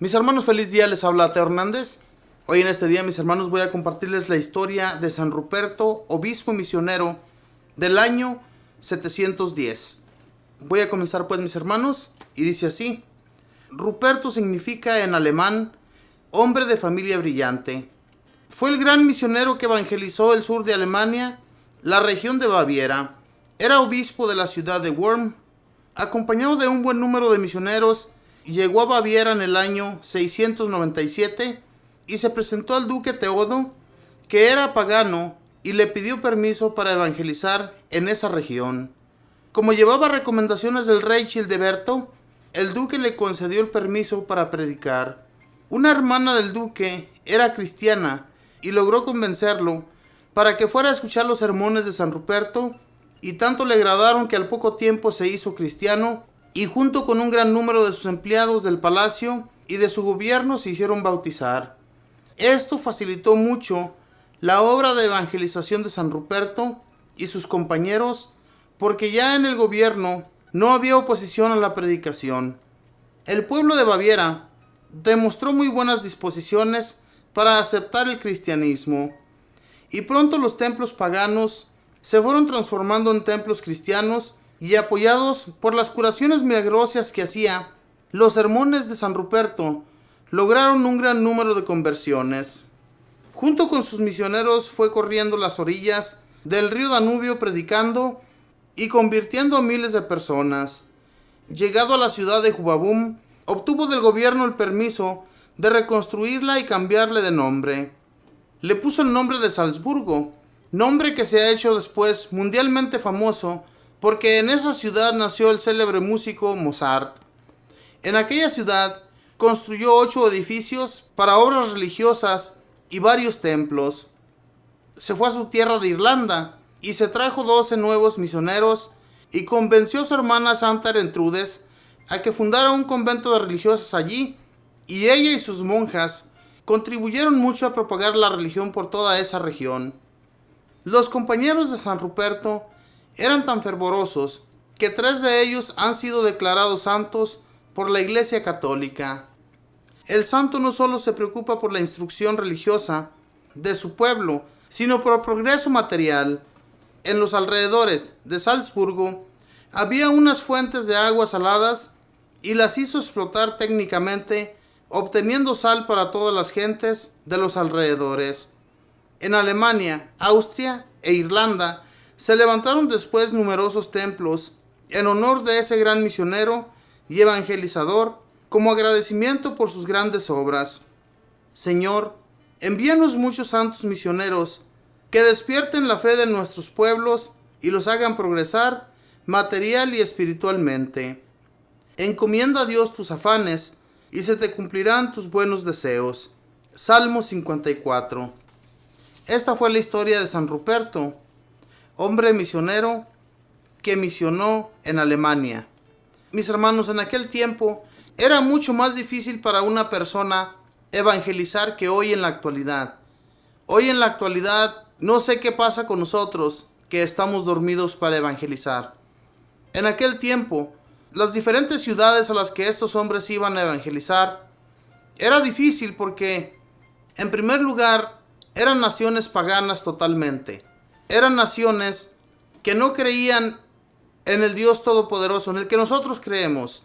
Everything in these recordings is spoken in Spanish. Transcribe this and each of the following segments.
Mis hermanos, feliz día, les habla Teo Hernández. Hoy en este día, mis hermanos, voy a compartirles la historia de San Ruperto, obispo misionero del año 710. Voy a comenzar pues, mis hermanos, y dice así. Ruperto significa en alemán, hombre de familia brillante. Fue el gran misionero que evangelizó el sur de Alemania, la región de Baviera. Era obispo de la ciudad de Worm. Acompañado de un buen número de misioneros, llegó a Baviera en el año 697 y se presentó al duque Teodo, que era pagano, y le pidió permiso para evangelizar en esa región. Como llevaba recomendaciones del rey Childeberto, el duque le concedió el permiso para predicar. Una hermana del duque era cristiana y logró convencerlo para que fuera a escuchar los sermones de San Ruperto, y tanto le agradaron que al poco tiempo se hizo cristiano, y junto con un gran número de sus empleados del palacio y de su gobierno se hicieron bautizar. Esto facilitó mucho la obra de evangelización de San Ruperto y sus compañeros, porque ya en el gobierno no había oposición a la predicación. El pueblo de Baviera demostró muy buenas disposiciones para aceptar el cristianismo, y pronto los templos paganos se fueron transformando en templos cristianos, y apoyados por las curaciones milagrosas que hacía, los sermones de San Ruperto lograron un gran número de conversiones. Junto con sus misioneros fue corriendo las orillas del río Danubio predicando y convirtiendo a miles de personas. Llegado a la ciudad de Jubabum, obtuvo del gobierno el permiso de reconstruirla y cambiarle de nombre. Le puso el nombre de Salzburgo, nombre que se ha hecho después mundialmente famoso porque en esa ciudad nació el célebre músico Mozart. En aquella ciudad construyó 8 edificios para obras religiosas y varios templos. Se fue a su tierra de Irlanda y se trajo 12 nuevos misioneros y convenció a su hermana Santa Erentrudes a que fundara un convento de religiosas allí, y ella y sus monjas contribuyeron mucho a propagar la religión por toda esa región. Los compañeros de San Ruperto eran tan fervorosos que 3 de ellos han sido declarados santos por la Iglesia Católica. El santo no solo se preocupa por la instrucción religiosa de su pueblo, sino por el progreso material. En los alrededores de Salzburgo había unas fuentes de aguas saladas y las hizo explotar técnicamente, obteniendo sal para todas las gentes de los alrededores. En Alemania, Austria e Irlanda se levantaron después numerosos templos en honor de ese gran misionero y evangelizador, como agradecimiento por sus grandes obras. Señor, envíanos muchos santos misioneros que despierten la fe de nuestros pueblos y los hagan progresar material y espiritualmente. Encomienda a Dios tus afanes y se te cumplirán tus buenos deseos. Salmo 54. Esta fue la historia de San Ruperto, hombre misionero que misionó en Alemania. Mis hermanos, en aquel tiempo era mucho más difícil para una persona evangelizar que hoy en la actualidad. Hoy en la actualidad no sé qué pasa con nosotros que estamos dormidos para evangelizar. En aquel tiempo, las diferentes ciudades a las que estos hombres iban a evangelizar era difícil porque, en primer lugar, eran naciones paganas totalmente. Eran naciones que no creían en el Dios Todopoderoso, en el que nosotros creemos.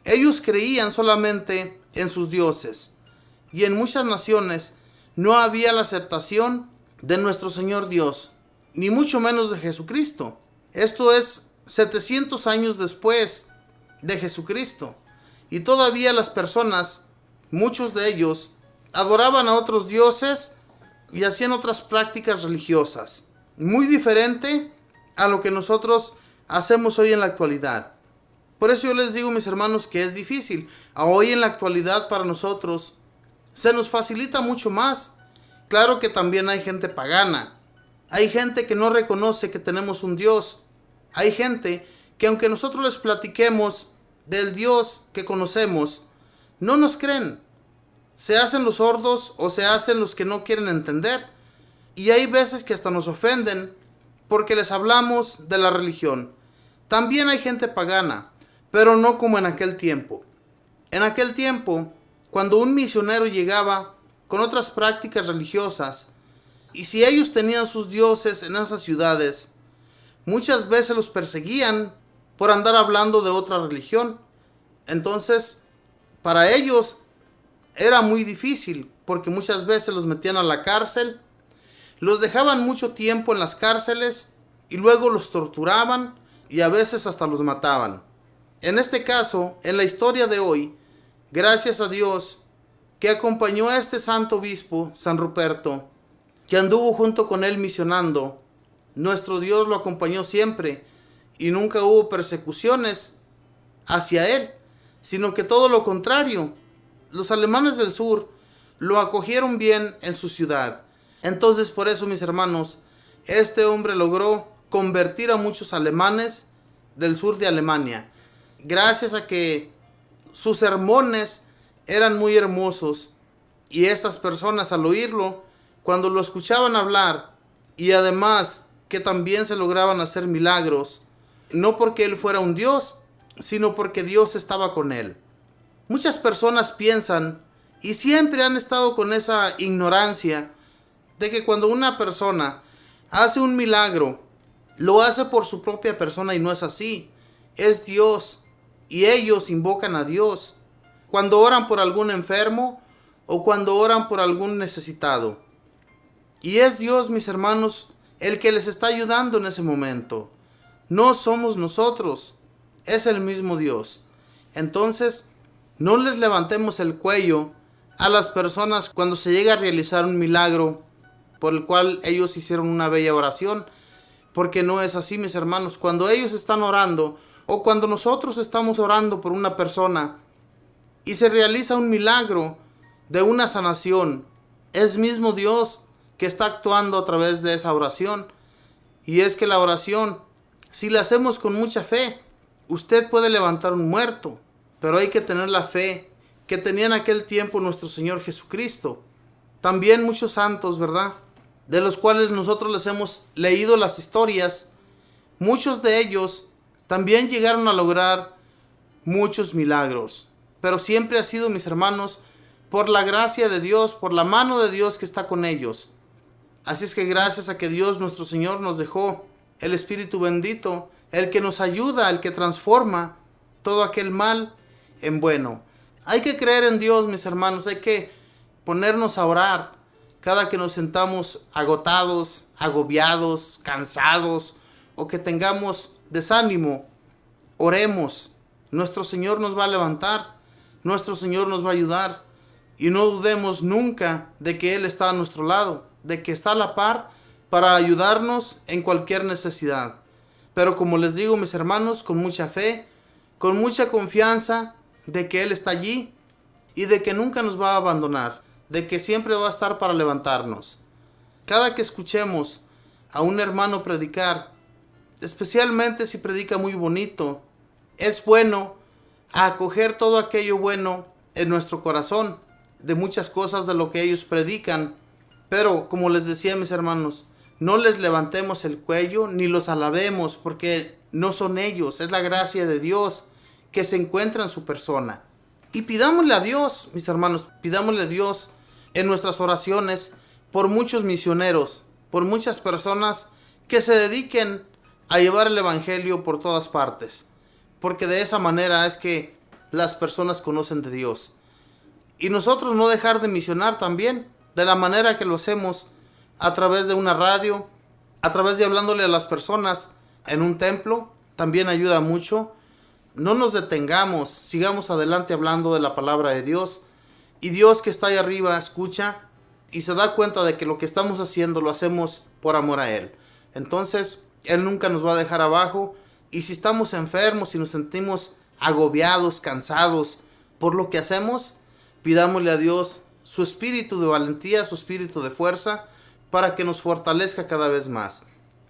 Ellos creían solamente en sus dioses. Y en muchas naciones no había la aceptación de nuestro Señor Dios, ni mucho menos de Jesucristo. Esto es 700 años después de Jesucristo. Y todavía las personas, muchos de ellos, adoraban a otros dioses y hacían otras prácticas religiosas, muy diferente a lo que nosotros hacemos hoy en la actualidad. Por eso yo les digo, mis hermanos, que es difícil. Hoy en la actualidad para nosotros se nos facilita mucho más. Claro que también hay gente pagana. Hay gente que no reconoce que tenemos un Dios. Hay gente que aunque nosotros les platiquemos del Dios que conocemos, no nos creen. Se hacen los sordos o se hacen los que no quieren entender. Y hay veces que hasta nos ofenden porque les hablamos de la religión. También hay gente pagana, pero no como en aquel tiempo. En aquel tiempo cuando un misionero llegaba con otras prácticas religiosas, y si ellos tenían sus dioses en esas ciudades, muchas veces los perseguían por andar hablando de otra religión. Entonces, para ellos era muy difícil, porque muchas veces los metían a la cárcel, los dejaban mucho tiempo en las cárceles y luego los torturaban y a veces hasta los mataban. En este caso, en la historia de hoy, gracias a Dios que acompañó a este santo obispo, San Ruperto, que anduvo junto con él misionando. Nuestro Dios lo acompañó siempre y nunca hubo persecuciones hacia él, sino que todo lo contrario. Los alemanes del sur lo acogieron bien en su ciudad. Entonces, por eso, mis hermanos, este hombre logró convertir a muchos alemanes del sur de Alemania, gracias a que sus sermones eran muy hermosos, y estas personas, al oírlo, cuando lo escuchaban hablar, y además que también se lograban hacer milagros, no porque él fuera un Dios, sino porque Dios estaba con él. Muchas personas piensan, y siempre han estado con esa ignorancia, de que cuando una persona hace un milagro, lo hace por su propia persona, y no es así. Es Dios, y ellos invocan a Dios cuando oran por algún enfermo o cuando oran por algún necesitado. Y es Dios, mis hermanos, el que les está ayudando en ese momento. No somos nosotros, es el mismo Dios. Entonces, no les levantemos el cuello a las personas cuando se llega a realizar un milagro por el cual ellos hicieron una bella oración, porque no es así, mis hermanos. Cuando ellos están orando, o cuando nosotros estamos orando por una persona y se realiza un milagro de una sanación, es mismo Dios que está actuando a través de esa oración. Y es que la oración, si la hacemos con mucha fe, usted puede levantar un muerto, pero hay que tener la fe que tenía en aquel tiempo nuestro Señor Jesucristo. También muchos santos, ¿verdad?, de los cuales nosotros les hemos leído las historias, muchos de ellos también llegaron a lograr muchos milagros. Pero siempre ha sido, mis hermanos, por la gracia de Dios, por la mano de Dios que está con ellos. Así es que gracias a que Dios nuestro Señor nos dejó el Espíritu bendito, el que nos ayuda, el que transforma todo aquel mal en bueno. Hay que creer en Dios, mis hermanos, hay que ponernos a orar cada que nos sentamos agotados, agobiados, cansados o que tengamos desánimo. Oremos, nuestro Señor nos va a levantar, nuestro Señor nos va a ayudar, y no dudemos nunca de que Él está a nuestro lado, de que está a la par para ayudarnos en cualquier necesidad. Pero como les digo, mis hermanos, con mucha fe, con mucha confianza de que Él está allí y de que nunca nos va a abandonar, de que siempre va a estar para levantarnos. Cada que escuchemos a un hermano predicar, especialmente si predica muy bonito, es bueno acoger todo aquello bueno en nuestro corazón, de muchas cosas de lo que ellos predican. Pero como les decía, mis hermanos, no les levantemos el cuello ni los alabemos, porque no son ellos, es la gracia de Dios que se encuentra en su persona. Y pidámosle a Dios, mis hermanos, pidámosle a Dios en nuestras oraciones por muchos misioneros, por muchas personas que se dediquen a llevar el evangelio por todas partes, porque de esa manera es que las personas conocen de Dios. Y nosotros no dejar de misionar también, de la manera que lo hacemos, a través de una radio, a través de hablándole a las personas en un templo, también ayuda mucho. No nos detengamos, sigamos adelante hablando de la palabra de Dios, y Dios que está ahí arriba escucha y se da cuenta de que lo que estamos haciendo lo hacemos por amor a Él. Entonces, Él nunca nos va a dejar abajo, y si estamos enfermos, si nos sentimos agobiados, cansados por lo que hacemos, pidámosle a Dios su espíritu de valentía, su espíritu de fuerza, para que nos fortalezca cada vez más.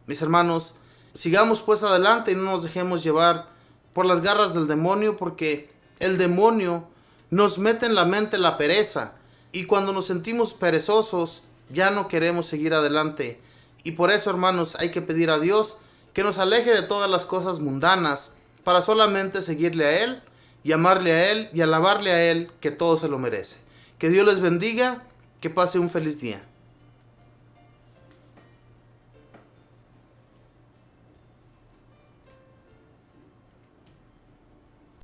Mis hermanos, sigamos pues adelante y no nos dejemos llevar por las garras del demonio, porque el demonio nos mete en la mente la pereza, y cuando nos sentimos perezosos ya no queremos seguir adelante. Y por eso, hermanos, hay que pedir a Dios que nos aleje de todas las cosas mundanas para solamente seguirle a Él y amarle a Él y alabarle a Él, que todo se lo merece. Que Dios les bendiga, que pase un feliz día.